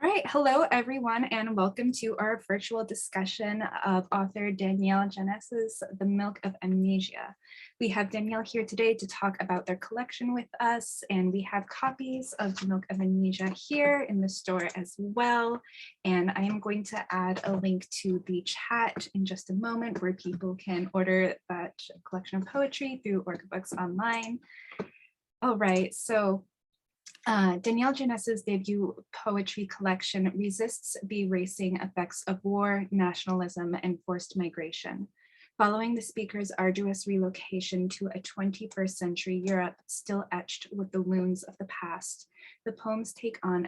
All right, hello everyone, and welcome to our virtual discussion of author Danielle Janess's The Milk of Amnesia. We have Danielle here today to talk about their collection with us, and we have copies of The Milk of Amnesia here in the store as well. And I am going to add a link to the chat in just a moment where people can order that collection of poetry through Orca Books online. All right, so Danielle Janess's debut poetry collection resists the erasing effects of war, nationalism, and forced migration. Following the speaker's arduous relocation to a 21st century Europe still etched with the wounds of the past, the poems take on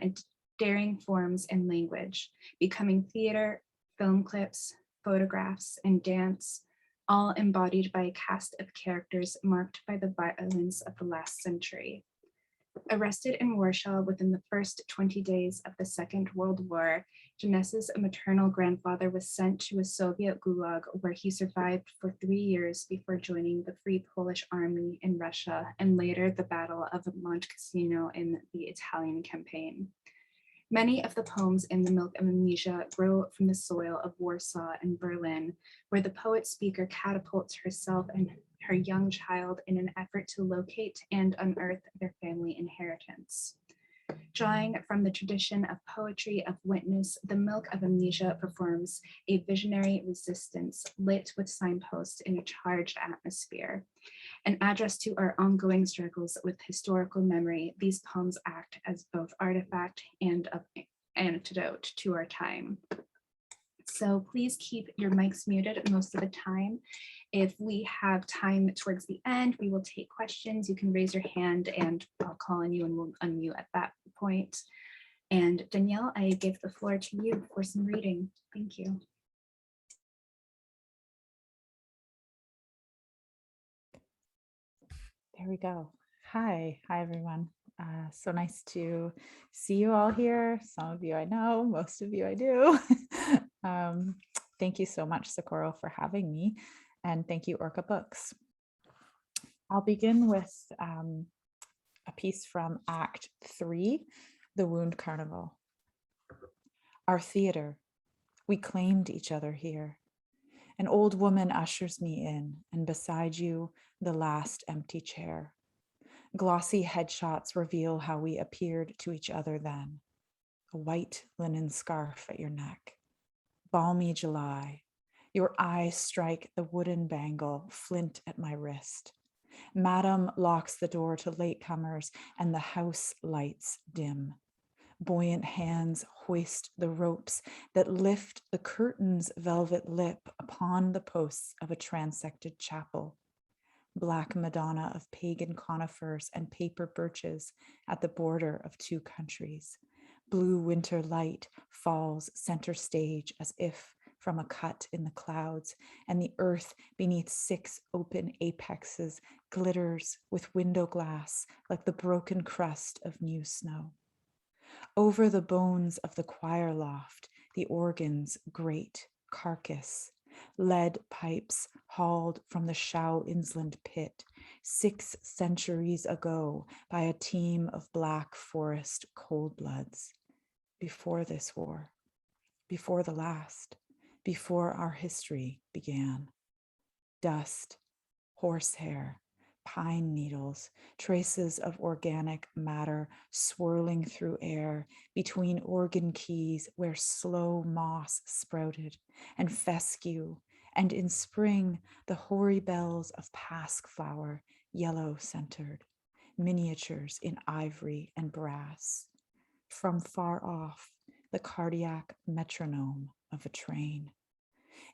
daring forms and language, becoming theater, film clips, photographs, and dance, all embodied by a cast of characters marked by the violence of the last century. Arrested in Warsaw within the first 20 days of the Second World War, Janess's maternal grandfather was sent to a Soviet gulag where he survived for 3 years before joining the Free Polish Army in Russia and later the Battle of Monte Cassino in the Italian campaign. Many of the poems in The Milk of Amnesia grow from the soil of Warsaw and Berlin, where the poet-speaker catapults herself and her young child in an effort to locate and unearth their family inheritance. Drawing from the tradition of poetry of witness, The Milk of Amnesia performs a visionary resistance lit with signposts in a charged atmosphere. An address to our ongoing struggles with historical memory, these poems act as both artifact and antidote to our time. So please keep your mics muted most of the time. If we have time towards the end, we will take questions. You can raise your hand and I'll call on you and we'll unmute at that point. And Danielle, I give the floor to you for some reading. Thank you. There we go. Hi everyone. So nice to see you all here. Some of you I know, most of you I do. Thank you so much, Socorro, for having me. And thank you, Orca Books. I'll begin with a piece from Act 3, The Wound Carnival. Our theater, we claimed each other here. An old woman ushers me in, and beside you, the last empty chair. Glossy headshots reveal how we appeared to each other then. A white linen scarf at your neck. Balmy July. Your eyes strike the wooden bangle, flint at my wrist. Madam locks the door to latecomers, and the house lights dim. Buoyant hands hoist the ropes that lift the curtain's velvet lip upon the posts of a transected chapel. Black Madonna of pagan conifers and paper birches at the border of two countries. Blue winter light falls center stage as if from a cut in the clouds, and the earth beneath 6 open apexes glitters with window glass like the broken crust of new snow. Over the bones of the choir loft, the organ's great carcass, lead pipes hauled from the Schau Insland pit 6 centuries ago by a team of Black Forest coldbloods. Before this war, before the last, before our history began. Dust, horsehair, pine needles, traces of organic matter swirling through air between organ keys where slow moss sprouted, and fescue, and in spring, the hoary bells of pasque flower, yellow-centered, miniatures in ivory and brass. From far off, the cardiac metronome of a train.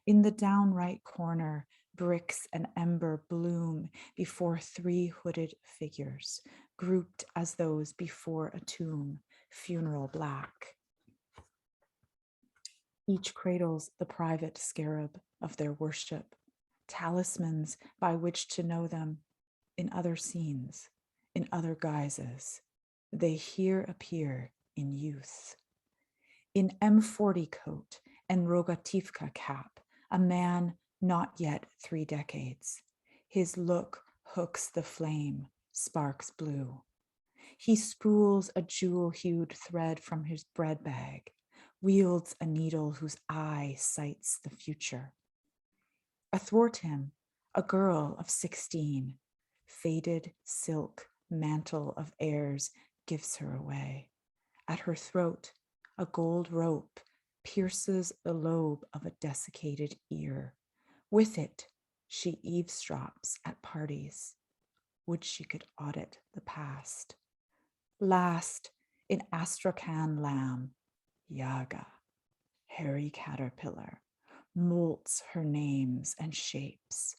In the downright corner, bricks and ember bloom before 3 hooded figures, grouped as those before a tomb, funeral black. Each cradles the private scarab of their worship, talismans by which to know them in other scenes, in other guises. They here appear in youth. In M40 coat and rogativka cap, a man not yet 3 decades. His look hooks the flame, sparks blue. He spools a jewel-hued thread from his bread bag, wields a needle whose eye sights the future. Athwart him, a girl of 16, faded silk mantle of airs gives her away. At her throat, a gold rope pierces the lobe of a desiccated ear. With it, she eavesdrops at parties. Would she could audit the past. Last, in Astrakhan lamb, Yaga, hairy caterpillar, molts her names and shapes.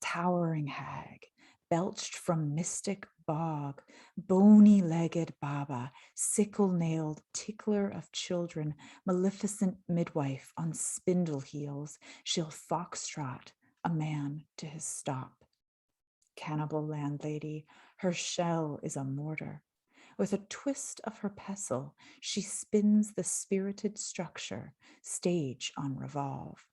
Towering hag, belched from mystic bog, bony-legged Baba, sickle-nailed tickler of children, maleficent midwife on spindle heels, she'll foxtrot a man to his stop. Cannibal landlady, her shell is a mortar. With a twist of her pestle, she spins the spirited structure, stage on revolve.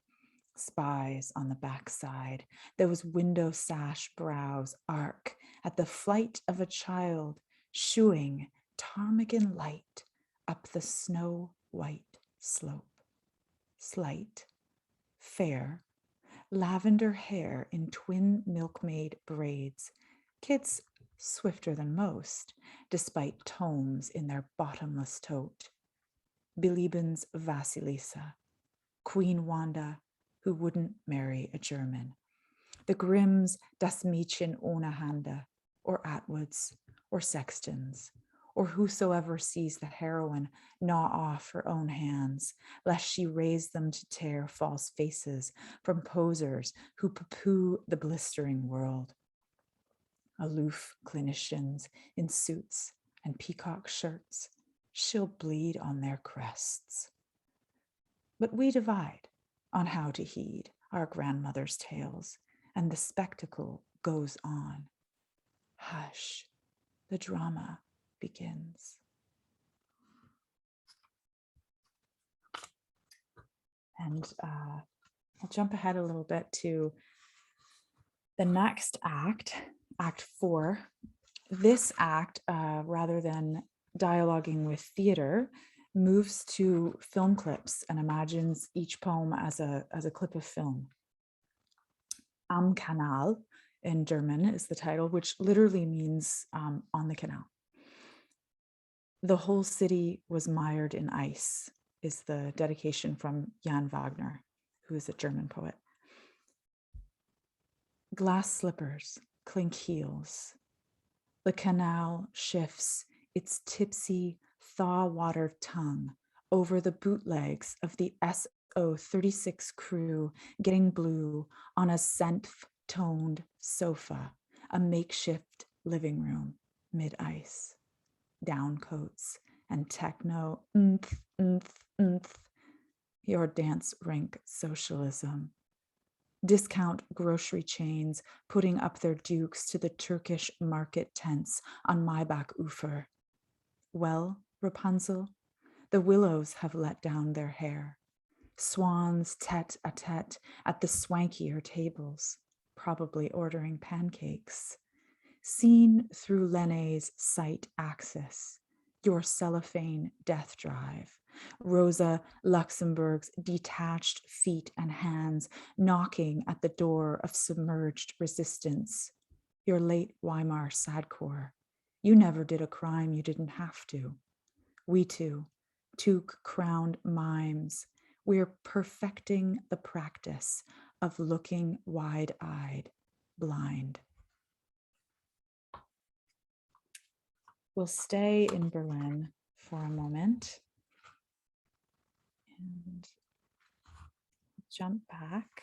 Spies on the backside, those window sash brows arc at the flight of a child shooing ptarmigan light up the snow-white slope. Slight, fair, lavender hair in twin milkmaid braids, kids swifter than most, despite tomes in their bottomless tote. Bilibin's Vasilisa, Queen Wanda, who wouldn't marry a German. The Grimms' Das Mädchen ohne Hände, or Atwoods, or Sextons, or whosoever sees the heroine gnaw off her own hands, lest she raise them to tear false faces from posers who poo-poo the blistering world. Aloof clinicians in suits and peacock shirts, she'll bleed on their crests. But we divide on how to heed our grandmother's tales, and the spectacle goes on. Hush, the drama begins. And I'll jump ahead a little bit to the next act, Act 4. This act, rather than dialoguing with theater, moves to film clips and imagines each poem as a clip of film. Am Canal in German is the title, which literally means on the canal. The whole city was mired in ice is the dedication from Jan Wagner, who is a German poet. Glass slippers clink heels. The canal shifts its tipsy, thaw-watered tongue over the bootlegs of the SO-36 crew getting blue on a scent-toned sofa, a makeshift living room mid-ice. Down coats and techno, your dance rink socialism. Discount grocery chains putting up their dukes to the Turkish market tents on Maybach Ufer. Well, Rapunzel, the willows have let down their hair. Swans tete-a-tete at the swankier tables, probably ordering pancakes. Seen through Lenne's sight axis, your cellophane death drive. Rosa Luxemburg's detached feet and hands knocking at the door of submerged resistance. Your late Weimar sadcore. You never did a crime you didn't have to. We two crowned mimes. We're perfecting the practice of looking wide-eyed, blind. We'll stay in Berlin for a moment and jump back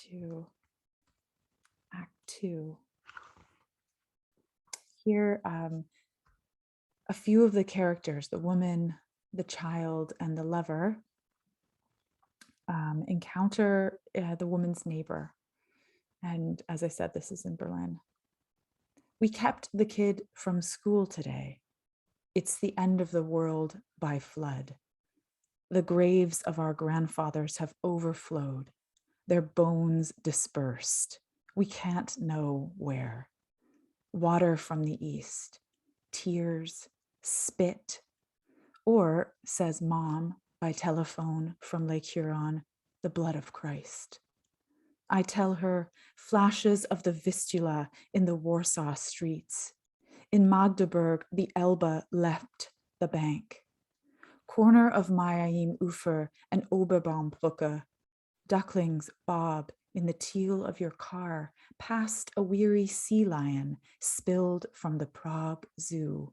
to Act 2. Here, a few of the characters, the woman, the child, and the lover, encounter the woman's neighbor. And as I said, this is in Berlin. We kept the kid from school today. It's the end of the world by flood. The graves of our grandfathers have overflowed, their bones dispersed. We can't know where. Water from the east, tears, spit, or, says Mom by telephone from Lake Huron, the blood of Christ. I tell her flashes of the Vistula in the Warsaw streets. In Magdeburg, the Elbe leapt the bank. Corner of Mayim Ufer and Oberbaumbrücke, ducklings bob in the teal of your car past a weary sea lion spilled from the Prague Zoo.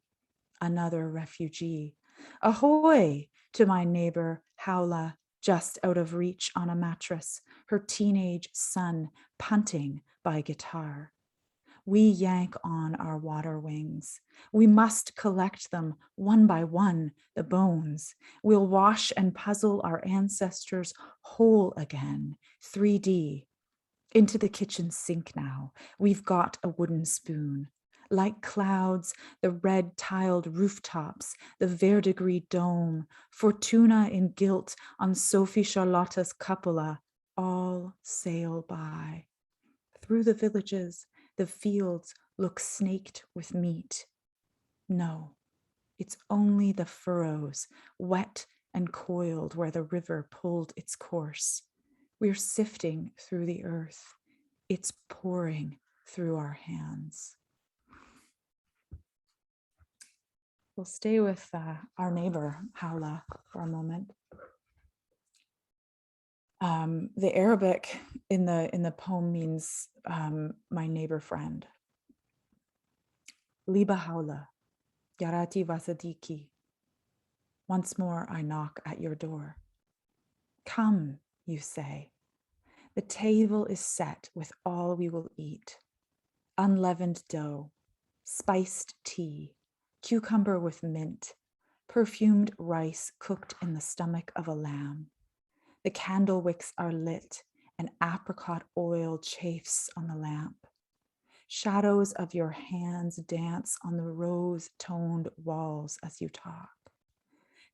Another refugee. Ahoy to my neighbor Howla, just out of reach on a mattress, her teenage son punting by guitar. We yank on our water wings. We must collect them one by one, the bones. We'll wash and puzzle our ancestors whole again, 3D. Into the kitchen sink now. We've got a wooden spoon. Like clouds, the red tiled rooftops, the verdigris dome, Fortuna in gilt on Sophie Charlotta's cupola, all sail by. Through the villages, the fields look snaked with meat. No, it's only the furrows, wet and coiled where the river pulled its course. We're sifting through the earth. It's pouring through our hands. We'll stay with our neighbor, Howla, for a moment. The Arabic in the poem means my neighbor friend. Liba Howla, Yarati Vasadiki. Once more I knock at your door. Come, you say. The table is set with all we will eat. Unleavened dough, spiced tea, cucumber with mint, perfumed rice cooked in the stomach of a lamb. The candle wicks are lit and apricot oil chafes on the lamp. Shadows of your hands dance on the rose-toned walls as you talk.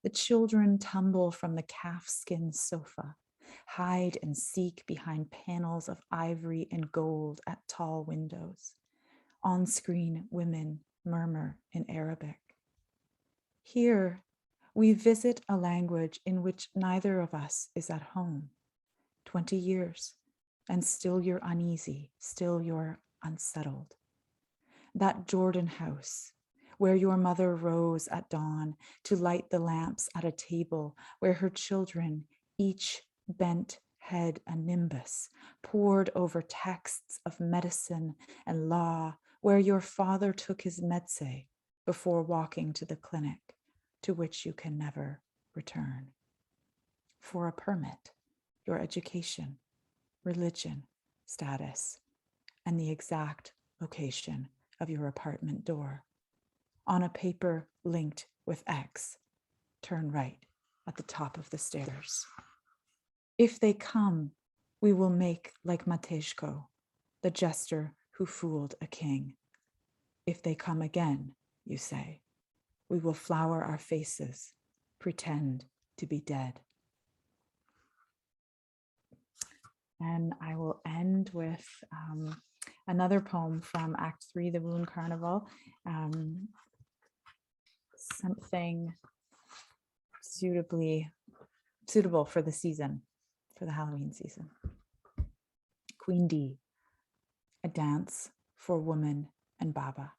The children tumble from the calfskin sofa, hide and seek behind panels of ivory and gold at tall windows. On-screen women murmur in Arabic. Here, we visit a language in which neither of us is at home. 20 years, and still you're uneasy, still you're unsettled. That Jordan house, where your mother rose at dawn to light the lamps at a table where her children, each bent head a nimbus, pored over texts of medicine and law, where your father took his medse before walking to the clinic, to which you can never return. For a permit, your education, religion, status, and the exact location of your apartment door. On a paper linked with X, turn right at the top of the stairs. If they come, we will make like Matejko, the jester who fooled a king. If they come again, you say, we will flower our faces, pretend to be dead. And I will end with another poem from Act 3, The Wound Carnival. Something suitable for the season, for the Halloween season. Queen D, a dance for woman and Baba.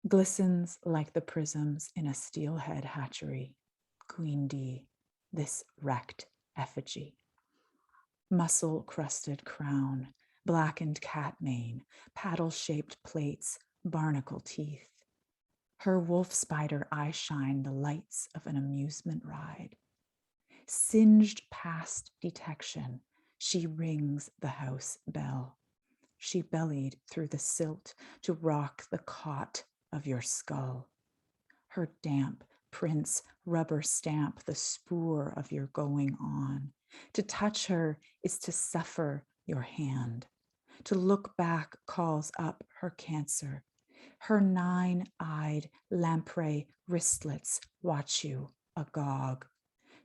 Glistens like the prisms in a steelhead hatchery. Queen D, this wrecked effigy. Muscle-crusted crown, blackened cat mane, paddle-shaped plates, barnacle teeth. Her wolf spider eye shine the lights of an amusement ride. Singed past detection, she rings the house bell. She bellied through the silt to rock the cot of your skull. Her damp prints rubber stamp the spoor of your going on. To touch her is to suffer your hand. To look back calls up her cancer. Her 9-eyed lamprey wristlets watch you agog.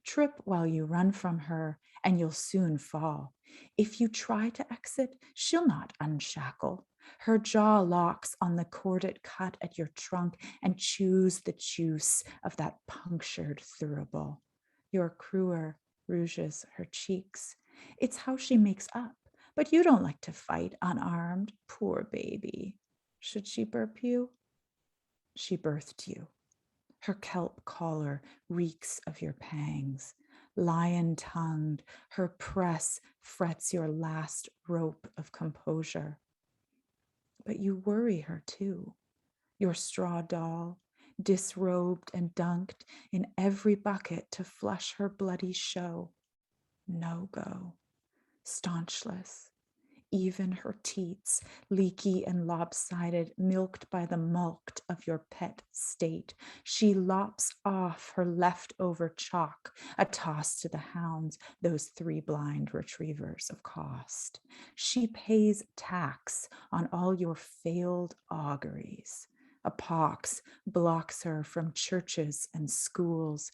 Trip while you run from her, and you'll soon fall. If you try to exit, she'll not unshackle. Her jaw locks on the corded cut at your trunk and chews the juice of that punctured thurible. Your cruer rouges her cheeks. It's how she makes up, but you don't like to fight unarmed, poor baby. Should she burp you? She birthed you. Her kelp collar reeks of your pangs. Lion-tongued, her press frets your last rope of composure. But you worry her too, your straw doll, disrobed and dunked in every bucket to flush her bloody show. No go, staunchless, even her teats, leaky and lopsided, milked by the mulct of your pet state. She lops off her leftover chalk, a toss to the hounds, those 3 blind retrievers of cost. She pays tax on all your failed auguries. A pox blocks her from churches and schools.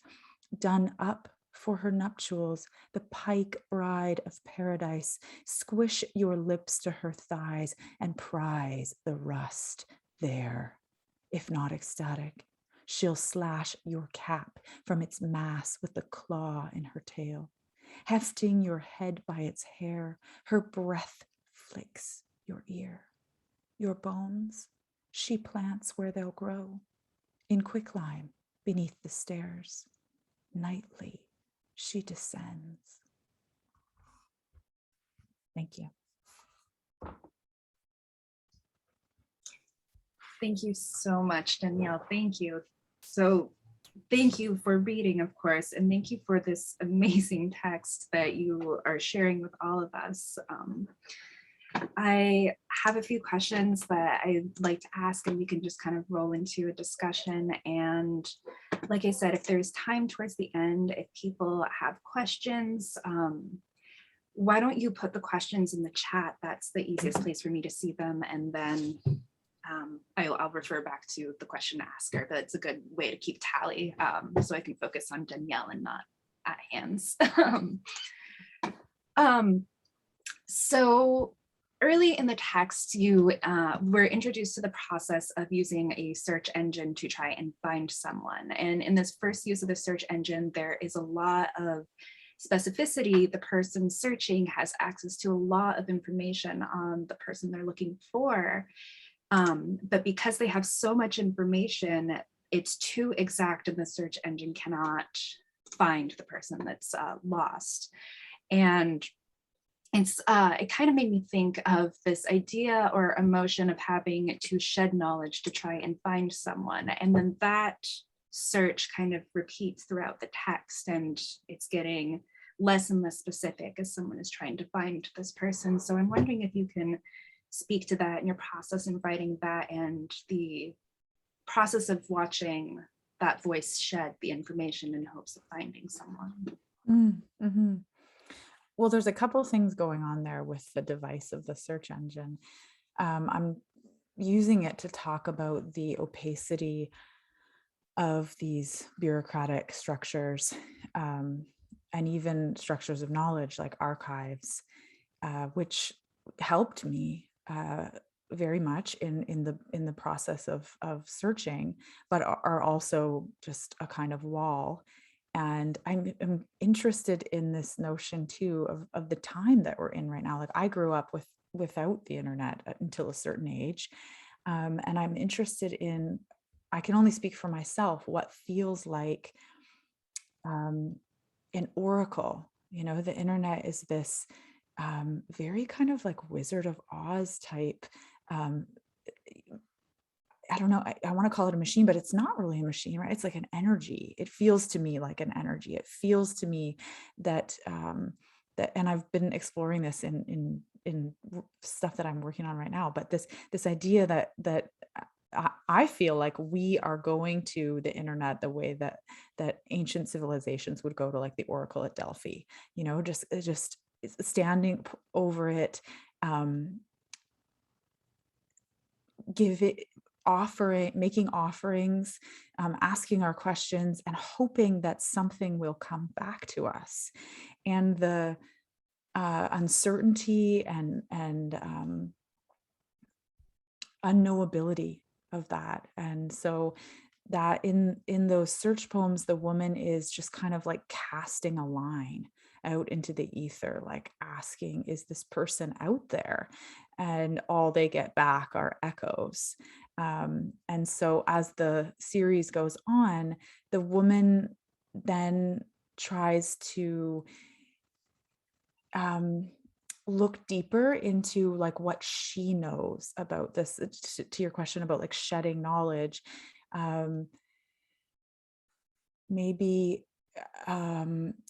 Done up for her nuptials, the pike bride of paradise, squish your lips to her thighs and prize the rust there. If not ecstatic, she'll slash your cap from its mass with the claw in her tail. Hefting your head by its hair, her breath flicks your ear. Your bones she plants where they'll grow, in quicklime beneath the stairs. Nightly she descends. Thank you. Thank you so much, Danielle. Thank you. So thank you for reading, of course, and thank you for this amazing text that you are sharing with all of us. I have a few questions that I'd like to ask, and we can just kind of roll into a discussion. And like I said, if there's time towards the end, if people have questions, why don't you put the questions in the chat? That's the easiest place for me to see them. And then I'll refer back to the question asker. That's a good way to keep tally, so I can focus on Danielle and not at hands. So early in the text, you were introduced to the process of using a search engine to try and find someone. And in this first use of the search engine, there is a lot of specificity. The person searching has access to a lot of information on the person they're looking for. But because they have so much information, it's too exact and the search engine cannot find the person that's lost. And it kind of made me think of this idea or emotion of having to shed knowledge to try and find someone. And then that search kind of repeats throughout the text, and it's getting less and less specific as someone is trying to find this person. So I'm wondering if you can speak to that in your process in writing that and the process of watching that voice shed the information in hopes of finding someone. Mm-hmm. Well, there's a couple of things going on there with the device of the search engine. I'm using it to talk about the opacity of these bureaucratic structures, and even structures of knowledge like archives, which helped me very much in the process of searching, but are also just a kind of wall. And I'm interested in this notion too of the time that we're in right now. Like I grew up without the internet until a certain age, and I'm interested in, I can only speak for myself, what feels like an oracle. You know, the internet is this very kind of like Wizard of Oz type. I don't know, I want to call it a machine, but it's not really a machine, right? It's like an energy. It feels to me like an energy. It feels to me that, and I've been exploring this in stuff that I'm working on right now, but this idea that I feel like we are going to the internet the way that ancient civilizations would go to like the Oracle at Delphi, you know, just standing over it, making offerings, asking our questions and hoping that something will come back to us. And the uncertainty and unknowability of that. And so that in those search poems, the woman is just kind of like casting a line out into the ether, like asking, is this person out there? And all they get back are echoes. And so as the series goes on, the woman then tries to look deeper into like what she knows about this. To your question about like shedding knowledge, um, maybe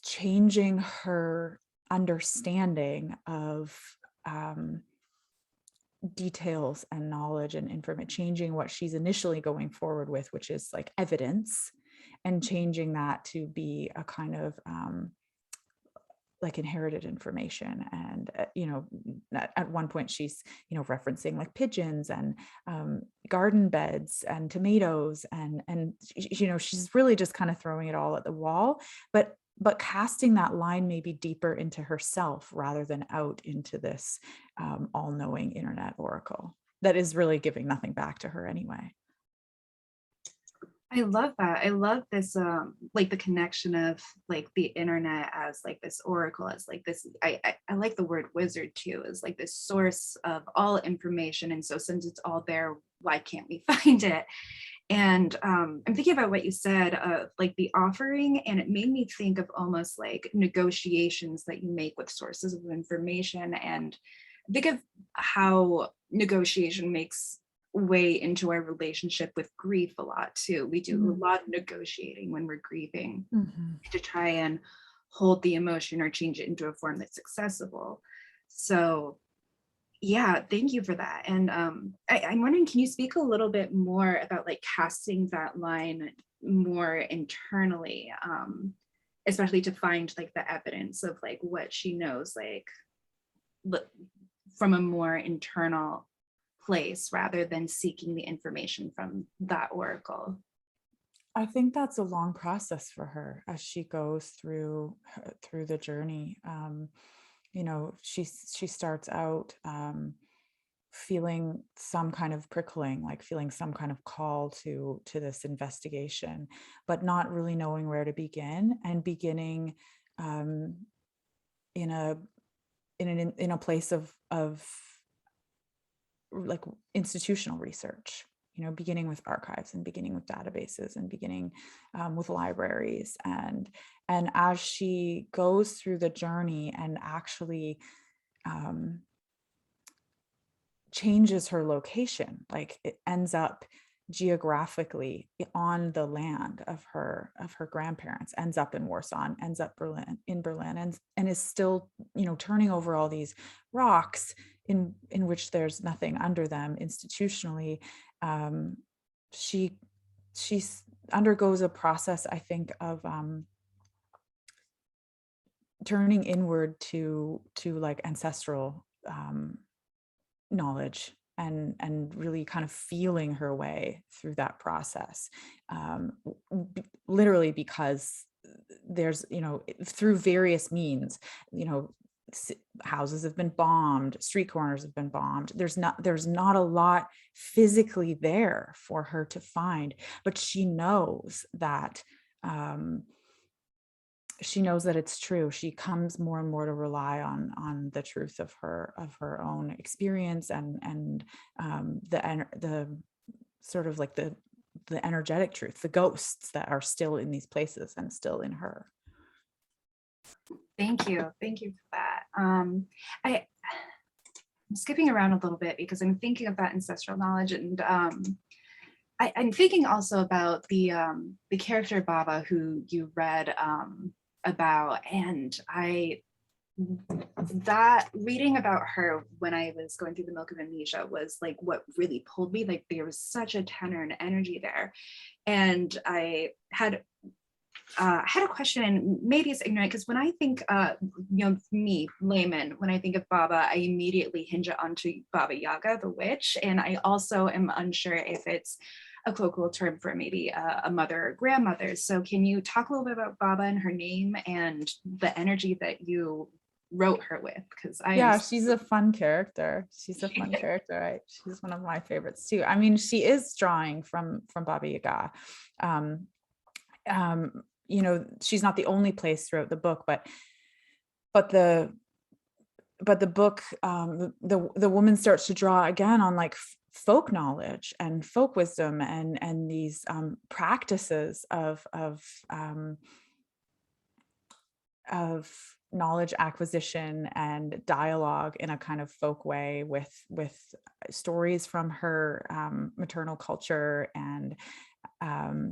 changing her understanding of um, details and knowledge and information, changing what she's initially going forward with, which is like evidence, and changing that to be a kind of like inherited information. And at one point she's referencing like pigeons and garden beds and tomatoes, and she's really just kind of throwing it all at the wall, but casting that line maybe deeper into herself rather than out into this all-knowing internet oracle that is really giving nothing back to her anyway. I love that. I love this, like the connection of like the internet as like this oracle, as like this, I like the word wizard too, as like this source of all information. And so since it's all there, why can't we find it? And I'm thinking about what you said of like the offering, and it made me think of almost like negotiations that you make with sources of information. And think of how negotiation makes way into our relationship with grief a lot too. We do a lot of negotiating when we're grieving to try and hold the emotion or change it into a form that's accessible. So yeah, thank you for that. And I'm wondering, can you speak a little bit more about like casting that line more internally, especially to find like the evidence of like what she knows, like from a more internal place rather than seeking the information from that oracle? I think that's a long process for her as she goes through the journey. She starts out feeling some kind of prickling, like feeling some kind of call to this investigation, but not really knowing where to begin, and beginning in a place of like institutional research, beginning with archives and beginning with databases and beginning with libraries. And as she goes through the journey and actually changes her location, like it ends up geographically on the land of her grandparents, ends up in Warsaw, ends up in Berlin, and is still turning over all these rocks in which there's nothing under them institutionally. She undergoes a process, I think, of turning inward to like ancestral knowledge, and really kind of feeling her way through that process, literally, because there's through various means, houses have been bombed, street corners have been bombed, there's not a lot physically there for her to find, but she knows that it's true. She comes more and more to rely on the truth of her own experience, and the sort of like the energetic truth, the ghosts that are still in these places and still in her. Thank you for that. I'm skipping around a little bit because I'm thinking of that ancestral knowledge, and I'm thinking also about the character Baba, who you read about, and that reading about her when I was going through the Milk of Amnesia was like what really pulled me. Like there was such a tenor and energy there, and I had a question, and maybe it's ignorant, because when I think, me, layman, when I think of Baba, I immediately hinge it onto Baba Yaga, the witch, and I also am unsure if it's a colloquial term for maybe a mother or grandmother. So can you talk a little bit about Baba and her name and the energy that you wrote her with, because I am Yeah, she's a fun character. She's a fun character. She's one of my favorites too. I mean, she is drawing from Baba Yaga. Um, she's not the only place throughout the book, but the book, the woman starts to draw again on like folk knowledge and folk wisdom and these practices of knowledge acquisition and dialogue in a kind of folk way with stories from her maternal culture and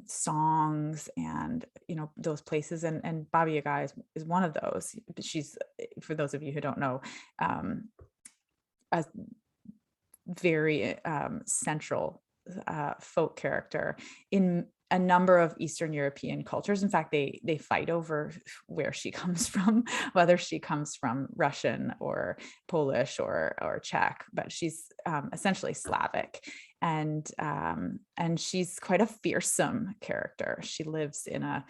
songs and those places, and Baba Yaga is one of those. She's, for those of you who don't know, a very central folk character in a number of Eastern European cultures. In fact, they fight over where she comes from, whether she comes from Russian or Polish or Czech, but she's essentially Slavic, and she's quite a fearsome character. She lives in a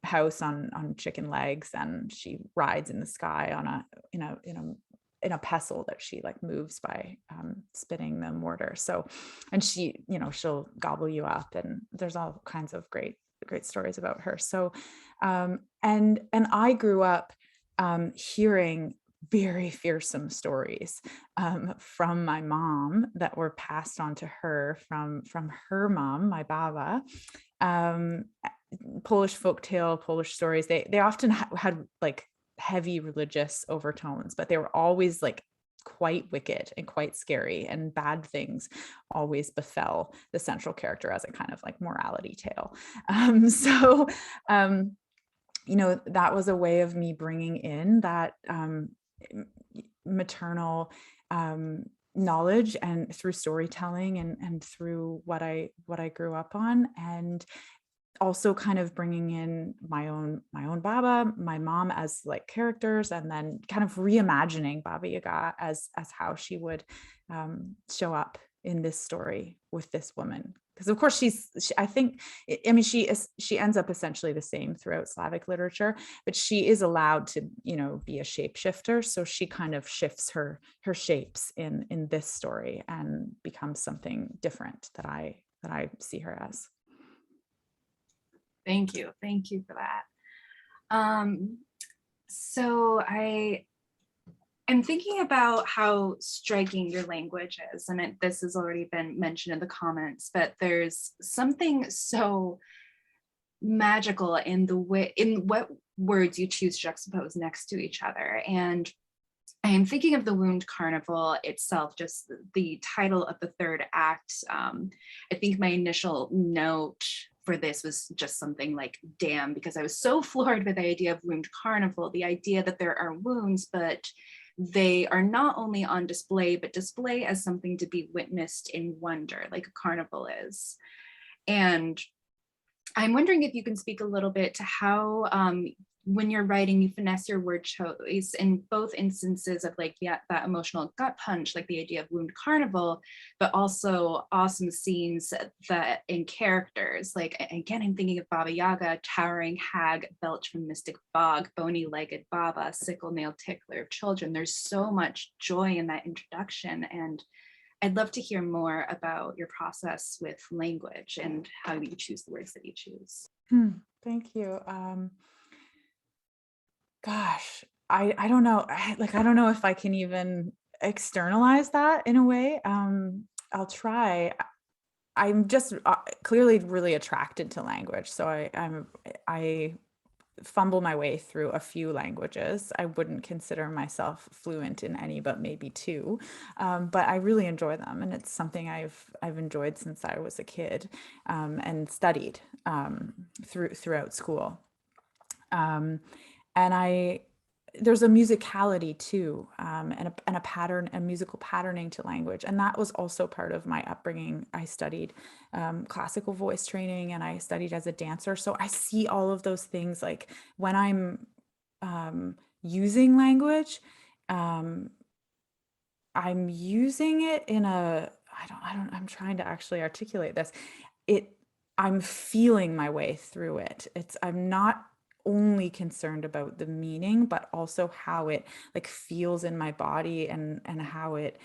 house on chicken legs, and she rides in the sky on in a pestle that she like moves by spinning the mortar. So, and she, she'll gobble you up, and there's all kinds of great stories about her. So, and I grew up hearing very fearsome stories from my mom that were passed on to her from her mom, my baba. Polish folktale, Polish stories. They often had like heavy religious overtones, but they were always like quite wicked and quite scary, and bad things always befell the central character as a kind of like morality tale. That was a way of me bringing in that maternal knowledge, and through storytelling and through what I grew up on, and also kind of bringing in my own Baba, my mom as like characters, and then kind of reimagining Baba Yaga as how she would show up in this story with this woman. Because of course she ends up essentially the same throughout Slavic literature, but she is allowed to be a shapeshifter. So she kind of shifts her shapes in this story and becomes something different that I see her as. Thank you for that. So I'm thinking about how striking your language is, and this has already been mentioned in the comments, but there's something so magical in what words you choose to juxtapose next to each other. And I am thinking of the Wound Carnival itself, just the title of the third act. I think my initial note for this was just something like, damn, because I was so floored with the idea of Wound Carnival, the idea that there are wounds, but they are not only on display, but display as something to be witnessed in wonder, like a carnival is. And I'm wondering if you can speak a little bit to how when you're writing, you finesse your word choice in both instances of like that emotional gut punch, like the idea of Wound Carnival, but also awesome scenes that in characters. Like, again, I'm thinking of Baba Yaga, towering hag, belch from mystic bog, bony-legged Baba, sickle-nailed tickler of children. There's so much joy in that introduction, and I'd love to hear more about your process with language and how you choose the words that you choose. Thank you. Gosh, I don't know. I don't know if I can even externalize that in a way. I'll try. I'm just clearly really attracted to language. So I fumble my way through a few languages. I wouldn't consider myself fluent in any, but maybe two. But I really enjoy them, and it's something I've enjoyed since I was a kid, and studied throughout school. And there's a musicality too, and a pattern, a musical patterning to language. And that was also part of my upbringing. I studied classical voice training, and I studied as a dancer. So I see all of those things, like when I'm using language, I'm using it in I'm trying to actually articulate this. I'm feeling my way through it. I'm not only concerned about the meaning, but also how it like feels in my body, and how it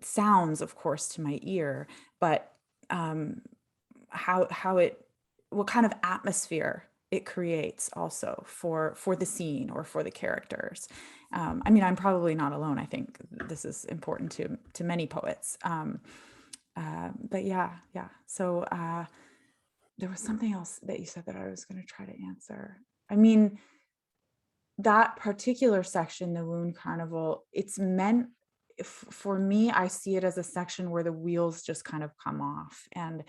sounds, of course, to my ear, but um, how it, what kind of atmosphere it creates also for the scene or for the characters. I mean, I'm probably not alone. I think this is important to many poets. But yeah. So there was something else that you said that I was going to try to answer. I mean, that particular section, the Wound Carnival, it's meant, for me, I see it as a section where the wheels just kind of come off, and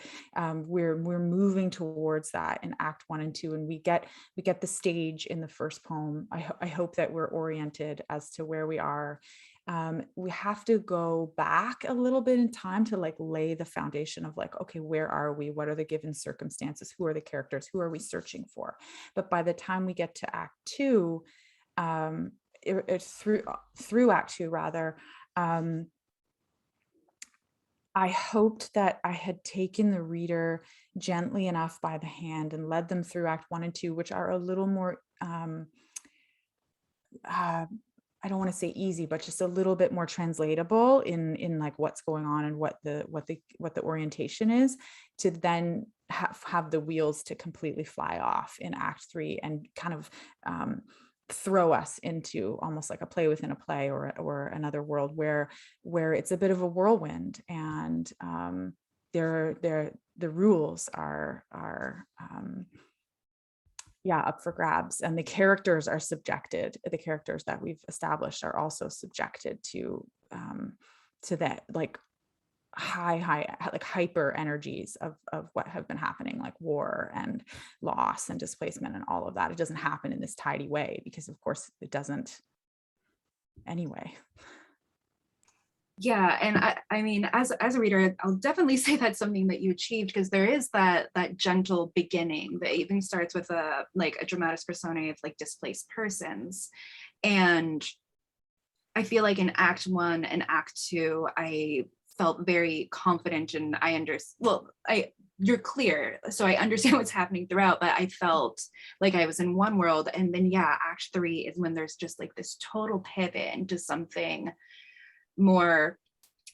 we're moving towards that in Act 1 and 2, and we get the stage in the first poem. I hope that we're oriented as to where we are. We have to go back a little bit in time to like lay the foundation of like, okay, where are we? What are the given circumstances? Who are the characters? Who are we searching for? But by the time we get to Act 2, through Act 2 rather, I hoped that I had taken the reader gently enough by the hand and led them through Act 1 and 2, which are a little more I don't want to say easy, but just a little bit more translatable in like what's going on and what the orientation is, to then have the wheels to completely fly off in Act 3 and kind of throw us into almost like a play within a play, or another world where it's a bit of a whirlwind, and the rules are up for grabs, and the characters are subjected. The characters that we've established are also subjected to that like high like hyper energies of what have been happening, like war and loss and displacement and all of that. It doesn't happen in this tidy way, because of course it doesn't anyway. Yeah, and I mean, as a reader, I'll definitely say that's something that you achieved, because there is that gentle beginning that even starts with a dramatis personae of like displaced persons. And I feel like in Act 1 and Act 2, I felt very confident, and you're clear, so I understand what's happening throughout, but I felt like I was in one world. And then Act 3 is when there's just like this total pivot into something more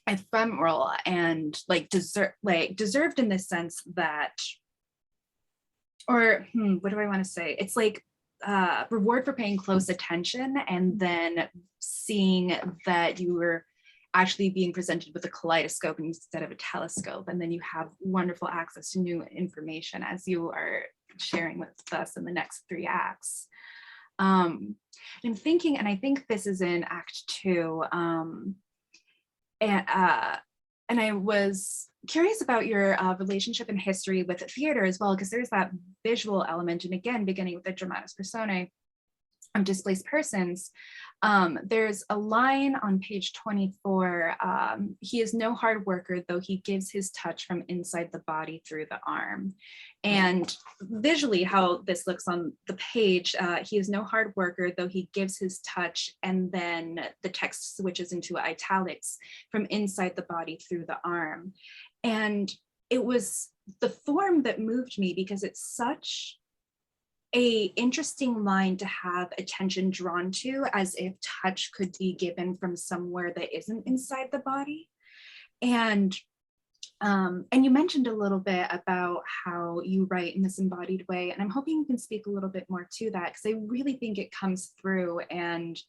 ephemeral and like deserved in the sense that, or what do I want to say? It's like reward for paying close attention, and then seeing that you were actually being presented with a kaleidoscope instead of a telescope, and then you have wonderful access to new information as you are sharing with us in the next 3 acts. I'm thinking, and I think this is in Act 2, and I was curious about your relationship and history with theater as well, because there's that visual element, and again, beginning with the dramatis personae of displaced persons. There's a line on page 24, he is no hard worker, though he gives his touch from inside the body through the arm. And visually how this looks on the page, he is no hard worker, though he gives his touch, and then the text switches into italics, from inside the body through the arm. And it was the form that moved me, because it's such a interesting line to have attention drawn to, as if touch could be given from somewhere that isn't inside the body. And you mentioned a little bit about how you write in this embodied way, and I'm hoping you can speak a little bit more to that, because I really think it comes through. And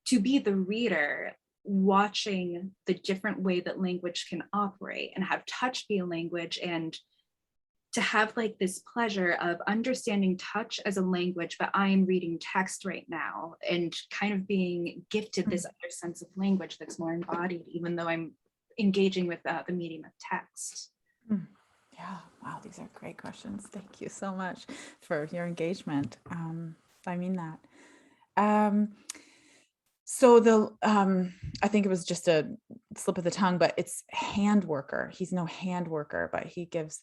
to be the reader, watching the different way that language can operate, and have touch be a language, and to have like this pleasure of understanding touch as a language, but I am reading text right now, and kind of being gifted this other sense of language that's more embodied, even though I'm engaging with the medium of text. Yeah, wow, these are great questions. Thank you so much for your engagement. I mean that. So I think it was just a slip of the tongue, but it's hand worker. He's no hand worker, but he gives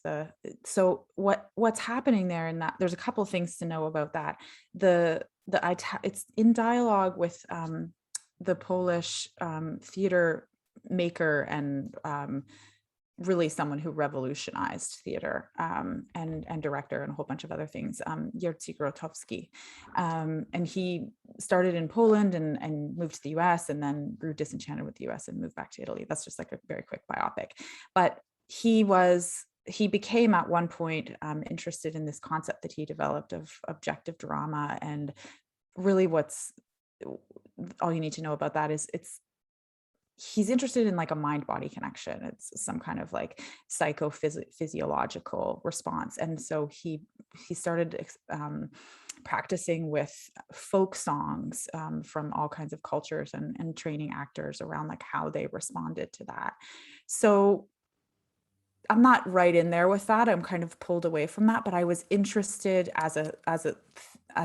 so what's happening there, in that there's a couple of things to know about that. It's in dialogue with the Polish theater maker and really someone who revolutionized theater, and director and a whole bunch of other things, Jerzy Grotowski. And he started in Poland and moved to the US, and then grew disenchanted with the US and moved back to Italy. That's just like a very quick biopic. But he became at one point interested in this concept that he developed of objective drama. And really what's all you need to know about that is he's interested in like a mind-body connection. It's some kind of like psychophysiological response. And so he started practicing with folk songs from all kinds of cultures, and training actors around like how they responded to that. So I'm not right in there with that. I'm kind of pulled away from that, but I was interested as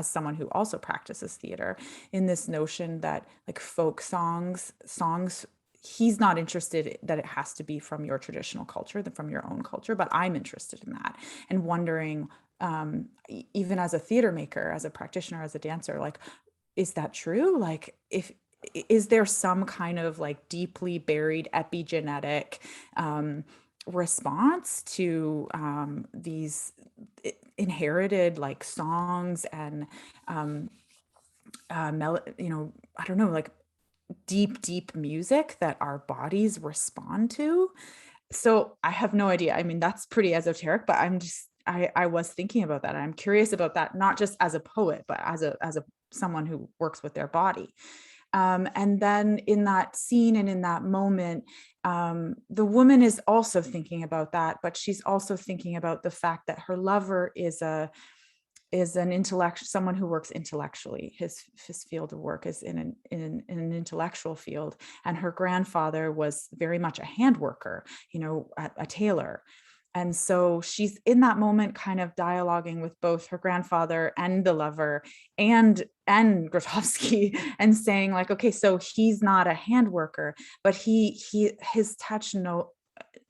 someone who also practices theater in this notion that like folk songs, he's not interested that it has to be from your traditional culture, from your own culture, but I'm interested in that and wondering, even as a theater maker, as a practitioner, as a dancer, like, is that true? Like, is there some kind of like deeply buried epigenetic response to these inherited like songs and I don't know, like deep music that our bodies respond to? So I have no idea. I mean, that's pretty esoteric, but I was thinking about that. I'm curious about that, not just as a poet, but as a someone who works with their body. And then in that scene and in that moment, the woman is also thinking about that, but she's also thinking about the fact that her lover is an intellect, someone who works intellectually. His field of work is in an intellectual field, and her grandfather was very much a hand worker, a tailor. And so she's in that moment kind of dialoguing with both her grandfather and the lover and Grotowski, and saying like, okay, so he's not a hand worker, but his touch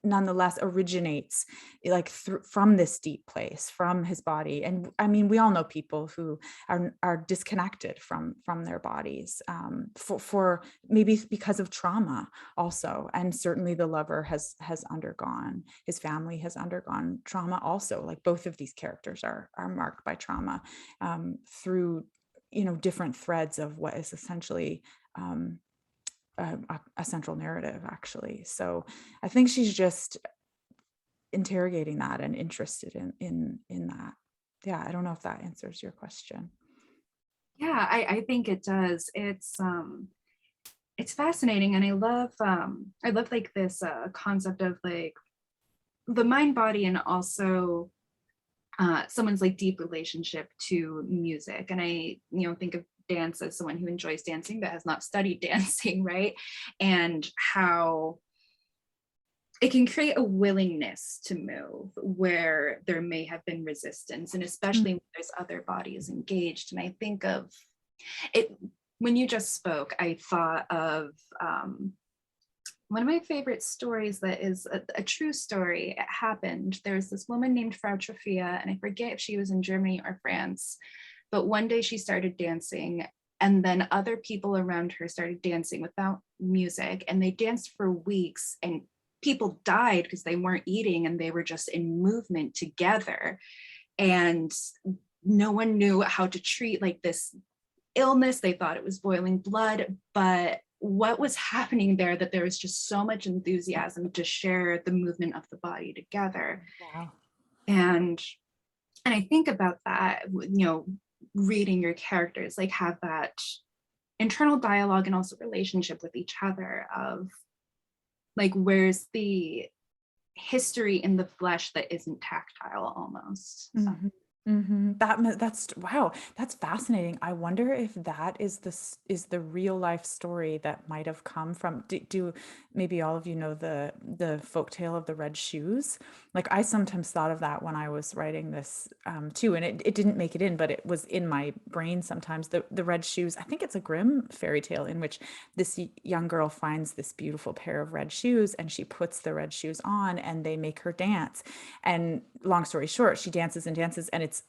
nonetheless originates like from this deep place, from his body. And I mean, we all know people who are disconnected from their bodies, for maybe because of trauma also. And certainly the lover has undergone, his family has undergone trauma also. Like both of these characters are marked by trauma, through different threads of what is essentially a central narrative, actually. So I think she's just interrogating that and interested in that. Yeah, I don't know if that answers your question. Yeah, I think it does. It's fascinating, and I love like this concept of like the mind body, and also someone's like deep relationship to music. And I think of dance as someone who enjoys dancing but has not studied dancing, right? And how it can create a willingness to move where there may have been resistance, and especially when there's other bodies engaged. And I think of it when you just spoke, I thought of one of my favorite stories that is a true story. It happened. There's this woman named Frau Trofia, and I forget if she was in Germany or France, but one day she started dancing, and then other people around her started dancing without music, and they danced for weeks, and people died because they weren't eating and they were just in movement together. And no one knew how to treat like this illness. They thought it was boiling blood, but what was happening there, that there was just so much enthusiasm to share the movement of the body together. Wow. And I think about that, reading your characters, like have that internal dialogue and also relationship with each other of like, where's the history in the flesh that isn't tactile almost. Mm-hmm. That's wow, that's fascinating. I wonder if that is the real life story that might have come from. Do maybe all of you know the folktale of the red shoes? Like I sometimes thought of that when I was writing this too, and it didn't make it in, but it was in my brain sometimes. The red shoes. I think it's a Grimm fairy tale in which this young girl finds this beautiful pair of red shoes, and she puts the red shoes on, and they make her dance. And long story short, she dances and dances, and it's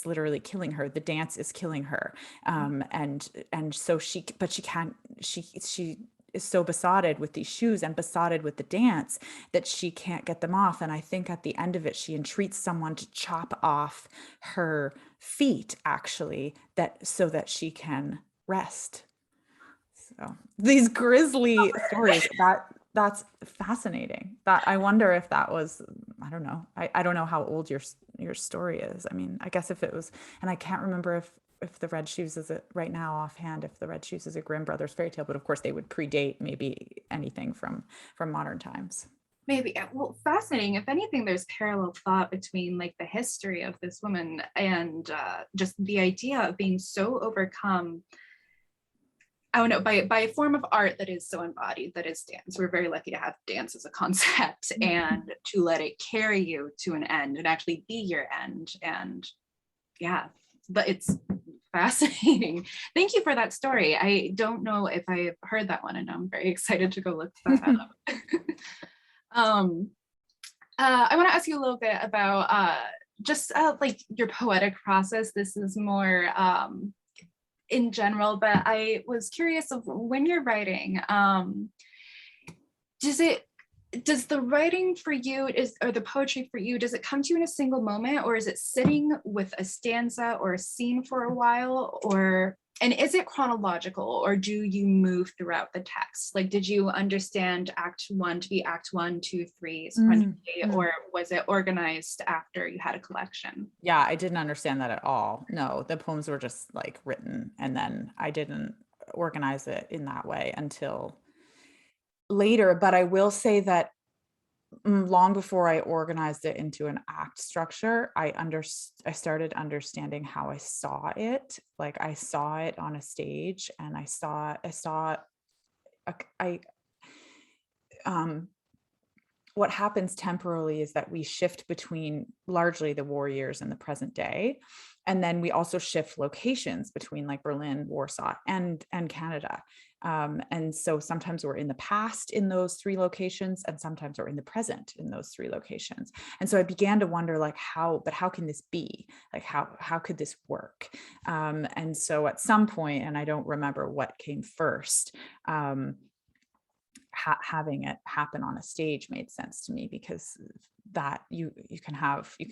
literally killing her. The dance is killing her. And so she can't, she is so besotted with these shoes and besotted with the dance that she can't get them off. And I think at the end of it, she entreats someone to chop off her feet, actually, so that she can rest. So these grisly stories, that's fascinating. That I wonder if that was, I don't know. I don't know how old your story is. I mean, I guess if it was, and I can't remember if the Red Shoes is right now offhand, if the Red Shoes is a Grimm Brothers fairy tale, but of course they would predate maybe anything from modern times. Maybe, well, fascinating. If anything, there's parallel thought between like the history of this woman and just the idea of being so overcome, I don't know, by a form of art that is so embodied, that is dance. We're very lucky to have dance as a concept and to let it carry you to an end and actually be your end. And yeah, but it's fascinating. Thank you for that story. I don't know if I've heard that one, and I'm very excited to go look that up. I want to ask you a little bit about just like your poetic process. This is more in general, but I was curious of when you're writing, does the writing for you or the poetry for you, does it come to you in a single moment, or is it sitting with a stanza or a scene for a while, and is it chronological, or do you move throughout the text? Like, did you understand Act 1 to be Act 1, 2, 3 sequentially, or was it organized after you had a collection? Yeah, I didn't understand that at all. No, the poems were just like written, and then I didn't organize it in that way until later. But I will say that long before I organized it into an act structure, I started understanding how I saw it. Like I saw it on a stage, and I saw what happens temporally is that we shift between largely the war years and the present day. And then we also shift locations between like Berlin, Warsaw, and Canada. And so sometimes we're in the past in those three locations, and sometimes we're in the present in those three locations. And so I began to wonder, like, how can this be? Like, how could this work? And so at some point, and I don't remember what came first, having it happen on a stage made sense to me, because that you can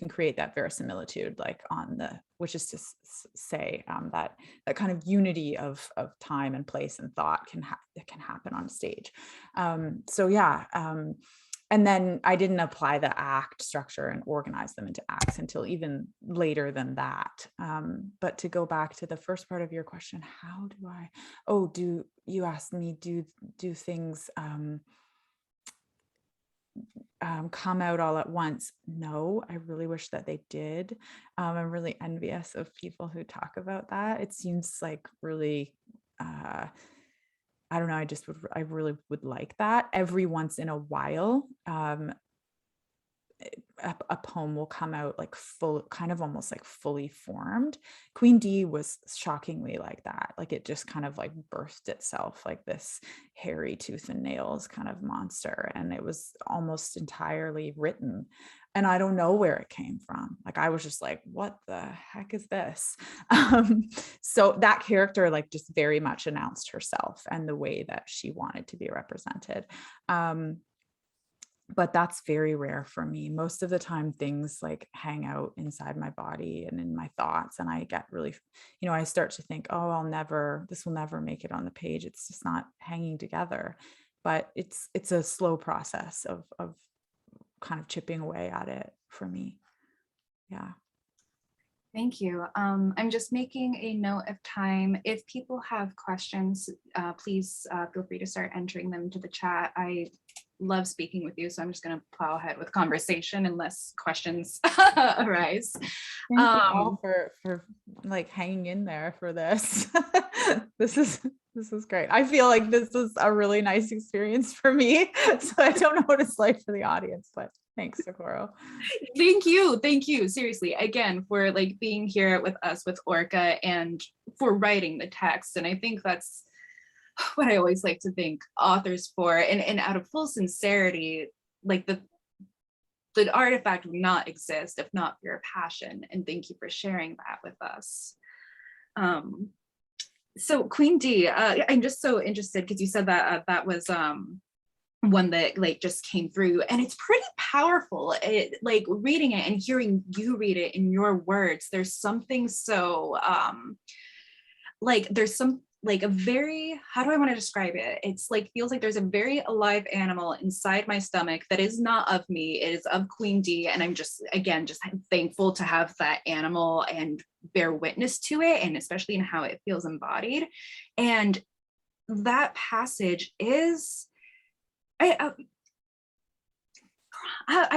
create that verisimilitude, like which is to say that kind of unity of time and place and thought can happen on stage. So yeah. And then I didn't apply the act structure and organize them into acts until even later than that. But to go back to the first part of your question, how do I, you asked me, do things come out all at once? No, I really wish that they did. I'm really envious of people who talk about that. It seems like really, I don't know, I really would like that. Every once in a while, a poem will come out like kind of almost like fully formed. Queen D was shockingly like that. Like it just kind of like birthed itself like this hairy tooth and nails kind of monster. And it was almost entirely written. And I don't know where it came from. Like I was just like, what the heck is this? So that character like just very much announced herself and the way that she wanted to be represented. But that's very rare for me. Most of the time things like hang out inside my body and in my thoughts, and I get really, I start to think, oh, this will never make it on the page. It's just not hanging together. But it's a slow process of kind of chipping away at it for me. Yeah. Thank you. I'm just making a note of time. If people have questions, please feel free to start entering them into the chat. I love speaking with you, so I'm just going to plow ahead with conversation unless questions arise. Thank you all for like hanging in there for this. This is great. I feel like this is a really nice experience for me. So I don't know what it's like for the audience, but thanks, Socorro. Thank you. Seriously, again, for like being here with us with Orca and for writing the text. And I think that's what I always like to thank authors for. And out of full sincerity, like the artifact would not exist if not for your passion. And thank you for sharing that with us. So Queen D, I'm just so interested because you said that that was one that like just came through, and it's pretty powerful. It, like reading it and hearing you read it in your words, there's something so like there's some like a very, how do I want to describe it? It's like feels like there's a very alive animal inside my stomach that is not of me, it is of Queen D, and I'm just again just thankful to have that animal and bear witness to it, and especially in how it feels embodied. And that passage is I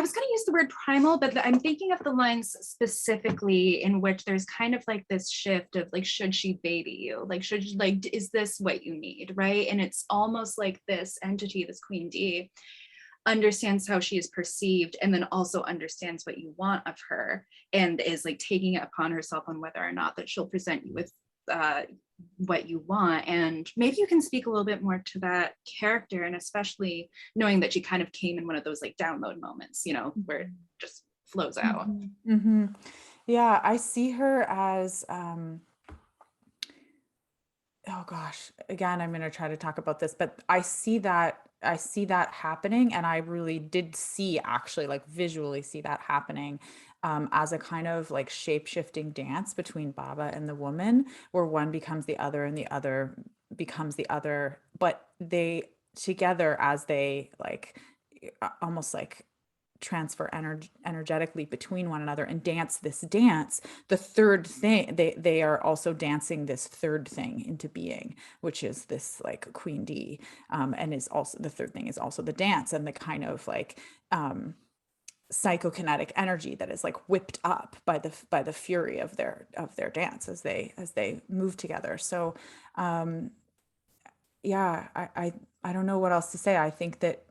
was going to use the word primal, but I'm thinking of the lines specifically in which there's kind of like this shift of like, should she baby you? Like, should you, like, is this what you need? Right. And it's almost like this entity, this Queen D, understands how she is perceived and then also understands what you want of her and is like taking it upon herself on whether or not that she'll present you with what you want. And maybe you can speak a little bit more to that character, and especially knowing that she kind of came in one of those like download moments, you know, where it just flows out. Yeah, I see her as oh gosh, again, I'm going to try to talk about this, but I see that happening, and I really did see, actually, like visually see that happening as a kind of like shape-shifting dance between Baba and the woman, where one becomes the other and the other becomes the other, but they together, as they like almost like transfer energetically between one another and dance this dance, the third thing, they are also dancing this third thing into being, which is this like Queen D, and is also the third thing is also the dance and the kind of like psychokinetic energy that is like whipped up by the fury of their dance as they move together. So yeah, I don't know what else to say. I think that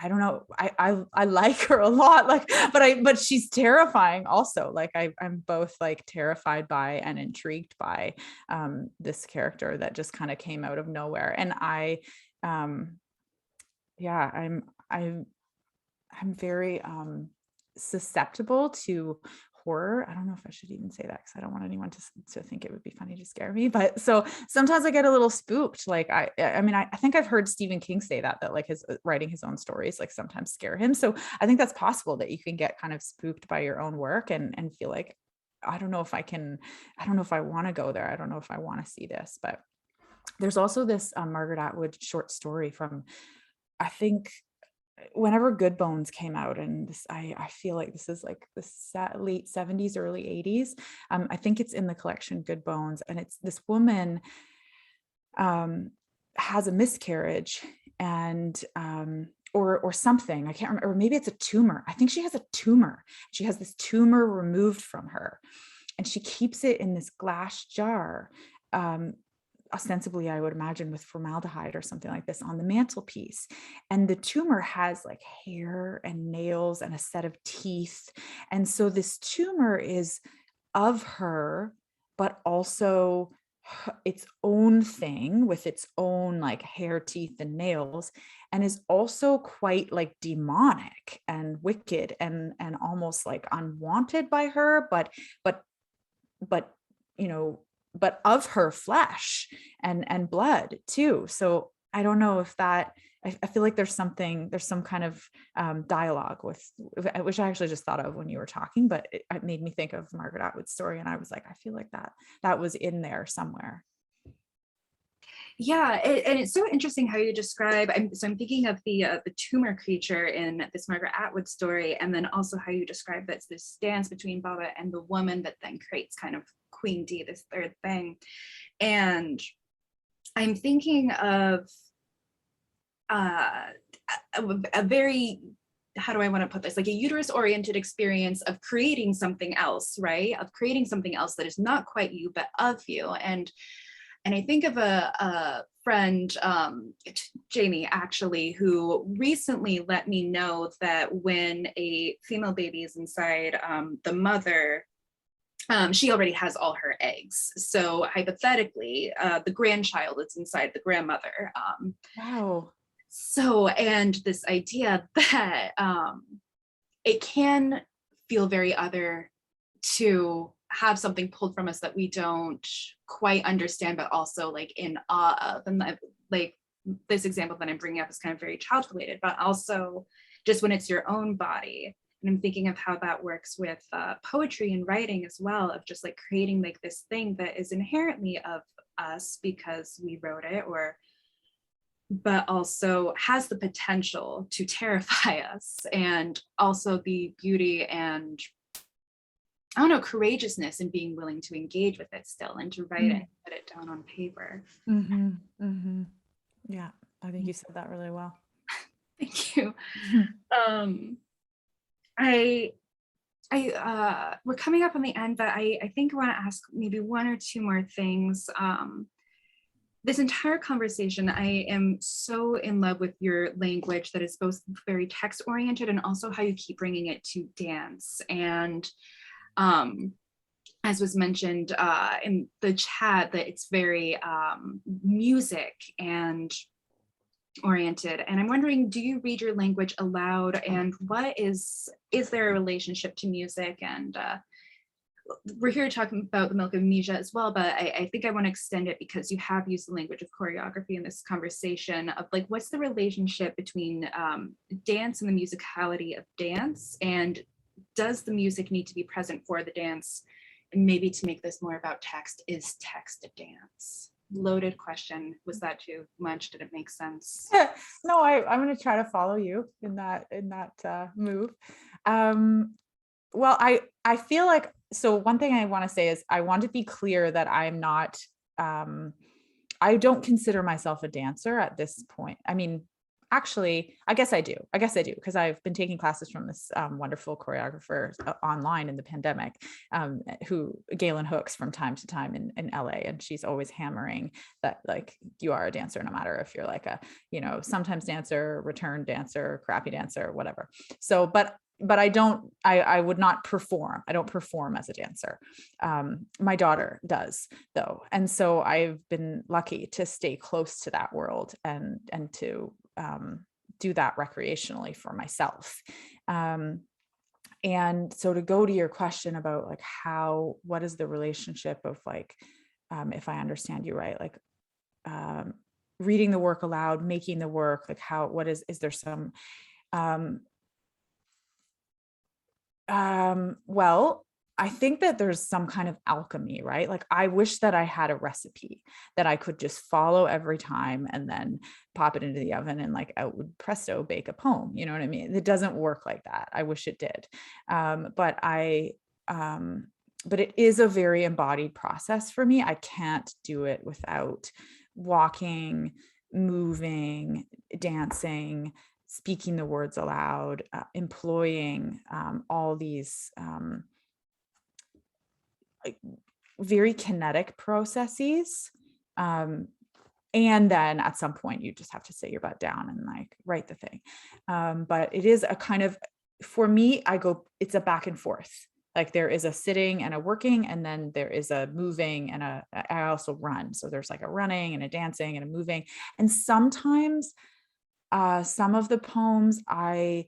I don't know. I like her a lot, like, but she's terrifying also. Like I'm both like terrified by and intrigued by this character that just kind of came out of nowhere. And yeah, I'm very susceptible to horror. I don't know if I should even say that because I don't want anyone to think it would be funny to scare me. But so sometimes I get a little spooked. Like I mean, I think I've heard Stephen King say that like his writing his own stories like sometimes scare him. So I think that's possible that you can get kind of spooked by your own work and feel like, I don't know if I want to go there. I don't know if I want to see this. But there's also this Margaret Atwood short story from, I think, whenever Good Bones came out, and this, I feel like this is like the late 70s, early 80s. I think it's in the collection Good Bones, and it's this woman has a miscarriage and or something. I can't remember, or maybe it's a tumor. I think she has a tumor. She has this tumor removed from her, and she keeps it in this glass jar. Ostensibly, I would imagine with formaldehyde or something like this on the mantelpiece. And the tumor has like hair and nails and a set of teeth. And so this tumor is of her, but also its own thing with its own like hair, teeth, and nails, and is also quite like demonic and wicked and almost like unwanted by her, but you know, but of her flesh and blood too. So I don't know if that, I feel like there's some kind of dialogue with, which I actually just thought of when you were talking, but it made me think of Margaret Atwood's story. And I was like, I feel like that was in there somewhere. Yeah, and it's so interesting how you describe. So I'm thinking of the tumor creature in this Margaret Atwood story, and then also how you describe that's this dance between Baba and the woman that then creates kind of Queen D, this third thing. And I'm thinking of a very, how do I want to put this, like a uterus oriented experience of creating something else, right? Of creating something else that is not quite you, but of you. And I think of a friend, Jamie, actually, who recently let me know that when a female baby is inside the mother, she already has all her eggs. So hypothetically, the grandchild is inside the grandmother. Wow. So, and this idea that it can feel very other to have something pulled from us that we don't quite understand, but also like in awe of. And like this example that I'm bringing up is kind of very child related, but also just when it's your own body. And I'm thinking of how that works with poetry and writing as well, of just like creating like this thing that is inherently of us because we wrote it, or but also has the potential to terrify us, and also the beauty and I don't know, courageousness in being willing to engage with it still and to write it and put it down on paper. Yeah, I think you said that really well. Thank you. We're coming up on the end, but I think I want to ask maybe one or two more things. This entire conversation, I am so in love with your language that is both very text oriented and also how you keep bringing it to dance. And as was mentioned in the chat, that it's very music and oriented. And I'm wondering, do you read your language aloud, and what is there a relationship to music? And we're here talking about the Milk of Amnesia as well, but I think I want to extend it because you have used the language of choreography in this conversation of like, what's the relationship between dance and the musicality of dance? And does the music need to be present for the dance? And maybe to make this more about text, is text a dance? Loaded question. Was that too much? Did it make sense? No, I'm going to try to follow you in that move. Well, I feel like, so one thing I want to say is I want to be clear that I'm not, I don't consider myself a dancer at this point. I mean, actually, I guess I do because I've been taking classes from this wonderful choreographer online in the pandemic, who Galen Hooks from time to time in LA, and she's always hammering that like you are a dancer no matter if you're like a, you know, sometimes dancer, return dancer, crappy dancer, whatever. So, but I would not perform. I don't perform as a dancer. My daughter does though. And so I've been lucky to stay close to that world and to do that recreationally for myself. And so to go to your question about like what is the relationship of like, if I understand you right, like reading the work aloud, making the work, like what is there some, well, I think that there's some kind of alchemy, right? Like I wish that I had a recipe that I could just follow every time and then pop it into the oven and like out would presto bake a poem. You know what I mean? It doesn't work like that. I wish it did. But it is a very embodied process for me. I can't do it without walking, moving, dancing, speaking the words aloud, employing all these very kinetic processes. And then at some point you just have to sit your butt down and like write the thing. But it is a kind of, for me, it's a back and forth. Like there is a sitting and a working, and then there is a moving and I also run. So there's like a running and a dancing and a moving. And sometimes some of the poems I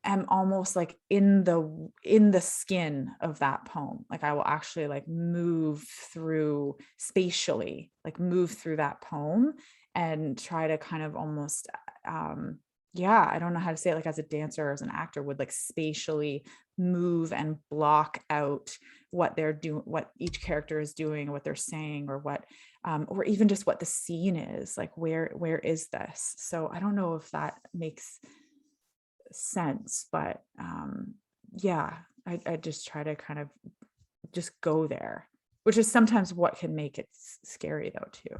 am almost like in the skin of that poem. Like I will actually like move through spatially, like move through that poem and try to kind of almost, I don't know how to say it, like as a dancer or as an actor would like spatially move and block out what they're doing, what each character is doing, what they're saying, or what, or even just what the scene is, like where is this? So I don't know if that makes sense, but I just try to kind of just go there, which is sometimes what can make it scary though too.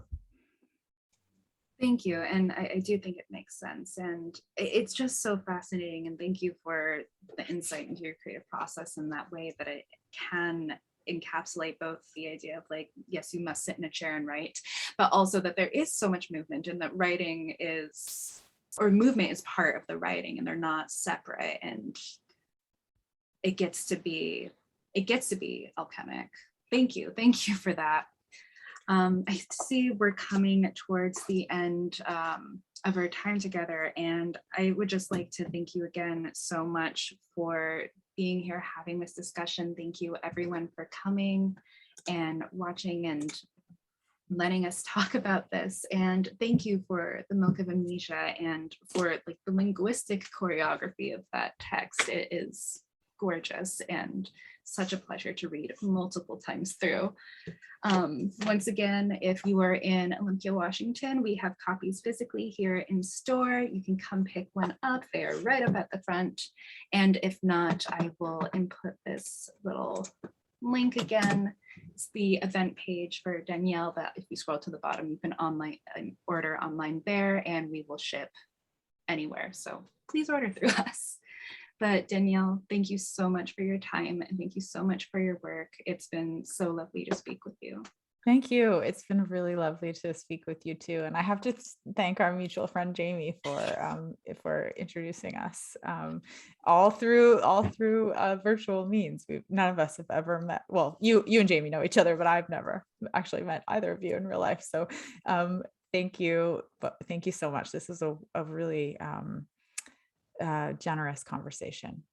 Thank you. And I do think it makes sense. And it's just so fascinating. And thank you for the insight into your creative process in that way, that it can encapsulate both the idea of like, yes, you must sit in a chair and write, but also that there is so much movement, and that writing is, or movement is part of the writing, and they're not separate. And it gets to be alchemic. Thank you for that. I see we're coming towards the end of our time together, and I would just like to thank you again so much for being here, having this discussion. Thank you everyone for coming and watching and letting us talk about this. And thank you for the Milk of Amnesia and for like the linguistic choreography of that text. It is gorgeous and such a pleasure to read multiple times through. Once again, if you are in Olympia, Washington, we have copies physically here in store. You can come pick one up. They are right up at the front. And if not, I will input this little link again. It's the event page for Danielle, that if you scroll to the bottom, you can order online there, and we will ship anywhere. So please order through us. But Danielle, thank you so much for your time, and thank you so much for your work. It's been so lovely to speak with you. Thank you. It's been really lovely to speak with you too. And I have to thank our mutual friend Jamie for introducing us all through virtual means. None of us have ever met. Well, you and Jamie know each other, but I've never actually met either of you in real life. So thank you. But thank you so much. This is a really generous conversation.